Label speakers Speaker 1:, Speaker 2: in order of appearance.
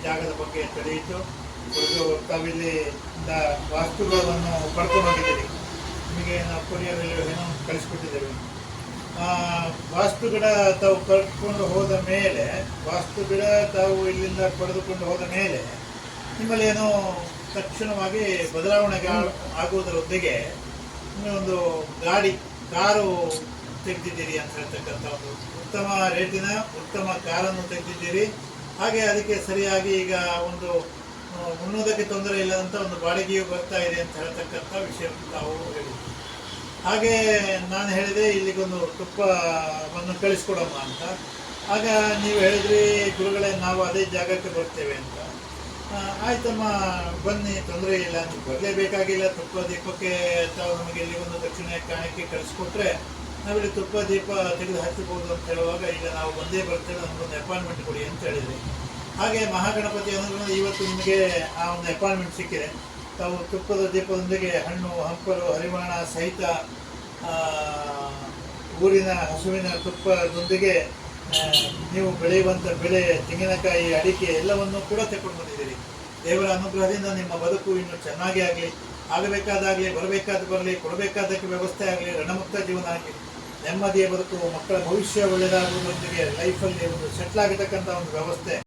Speaker 1: ಜಾಗದ ಬಗ್ಗೆ ತಿಳಿಯಿತು. ತಾವಿಲ್ಲಿ ವಾಸ್ತುಗಳನ್ನು ಪಡ್ಕೊಂಡು ಹೋಗಿದ್ದೀರಿ. ನಿಮಗೆ ನಾವು ಕೊರಿಯರಲ್ಲಿ ಏನೋ ಕಳಿಸ್ಕೊಟ್ಟಿದ್ದೇವೆ. ವಾಸ್ತು ಗಿಡ ತಾವು ಕಳ್ಕೊಂಡು ಹೋದ ಮೇಲೆ, ವಾಸ್ತು ಗಿಡ ತಾವು ಇಲ್ಲಿಂದ ಪಡೆದುಕೊಂಡು ಹೋದ ಮೇಲೆ ನಿಮ್ಮಲ್ಲಿ ಏನೋ ತಕ್ಷಣವಾಗಿ ಬದಲಾವಣೆಗೆ ಆಗುವುದರೊಂದಿಗೆ ಒಂದು ಕಾರು ತೆಗೆದಿದ್ದೀರಿ ಅಂತ ಹೇಳ್ತಕ್ಕಂಥ ಒಂದು ಉತ್ತಮ ರೇಟಿನ ಉತ್ತಮ ಕಾರನ್ನು ತೆಗೆದಿದ್ದೀರಿ. ಹಾಗೆ ಅದಕ್ಕೆ ಸರಿಯಾಗಿ ಈಗ ಒಂದು ಉಣ್ಣೋದಕ್ಕೆ ತೊಂದರೆ ಇಲ್ಲದಂಥ ಒಂದು ಬಾಡಿಗೆಯು ಬರ್ತಾ ಇದೆ ಅಂತ ಹೇಳ್ತಕ್ಕಂಥ ವಿಷಯವನ್ನು ತಾವು ಹೇಳಿದ್ರಿ. ಹಾಗೆ ನಾನು ಹೇಳಿದೆ ಇಲ್ಲಿಗೊಂದು ತುಪ್ಪವನ್ನು ಕಳಿಸ್ಕೊಡಮ್ಮ ಅಂತ. ಆಗ ನೀವು ಹೇಳಿದ್ರಿ, ಗುರುಗಳೇ ನಾವು ಅದೇ ಜಾಗಕ್ಕೆ ಬರ್ತೇವೆ ಅಂತ. ಆಯ್ತಮ್ಮ ಬನ್ನಿ, ತೊಂದರೆ ಇಲ್ಲ, ನೀವು ಬರಲೇಬೇಕಾಗಿಲ್ಲ. ತುಪ್ಪ ದೀಪಕ್ಕೆ ತಾವು ನಮಗೆ ಇಲ್ಲಿಗೊಂದು ದಕ್ಷಿಣ ಕಾಣಿಕೆ ಕಳಿಸ್ಕೊಟ್ರೆ ನಾವಿಲ್ಲಿ ತುಪ್ಪ ದೀಪ ತೆಗೆದು ಹಚ್ಚಬಹುದು ಅಂತ ಹೇಳುವಾಗ, ಈಗ ನಾವು ಬಂದೇ ಬರ್ತೇವೆ, ನಮಗೊಂದು ಅಪಾಯಿಂಟ್ಮೆಂಟ್ ಕೊಡಿ ಅಂತ ಹೇಳಿದ್ರಿ. ಹಾಗೆ ಮಹಾಗಣಪತಿ ಅನುಗ್ರಹ ಇವತ್ತು ನಿಮಗೆ ಆ ಒಂದು ಅಪಾಯಿಂಟ್ಮೆಂಟ್ ಸಿಕ್ಕಿದೆ. ತಾವು ತುಪ್ಪದ ದೀಪದೊಂದಿಗೆ ಹಣ್ಣು ಹಂಪಲು ಹರಿವಾಣ ಸಹಿತ ಊರಿನ ಹಸುವಿನ ತುಪ್ಪದೊಂದಿಗೆ ನೀವು ಬೆಳೆಯುವಂಥ ಬೆಳೆ, ತೆಂಗಿನಕಾಯಿ, ಅಡಿಕೆ ಎಲ್ಲವನ್ನೂ ಕೂಡ ತೆಗೆದುಕೊಂಡು ಬಂದಿದ್ದೀರಿ. ದೇವರ ಅನುಗ್ರಹದಿಂದ ನಿಮ್ಮ ಬದುಕು ಇನ್ನೂ ಚೆನ್ನಾಗಿ ಆಗಲಿ, ಆಗಬೇಕಾದಾಗಲಿ, ಬರಬೇಕಾದ ಬರಲಿ, ಕೊಡಬೇಕಾದಕ್ಕೆ ವ್ಯವಸ್ಥೆ ಆಗಲಿ, ಋಣಮುಕ್ತ ಜೀವನ ಆಗಲಿ, ನೆಮ್ಮದಿಯ ಬದುಕು, ಮಕ್ಕಳ ಭವಿಷ್ಯ ಒಳ್ಳೆಯದಾಗುವುದರೊಂದಿಗೆ ಲೈಫಲ್ಲಿ ಒಂದು ಸೆಟ್ಲ್ ಆಗಿರ್ತಕ್ಕಂಥ ಒಂದು ವ್ಯವಸ್ಥೆ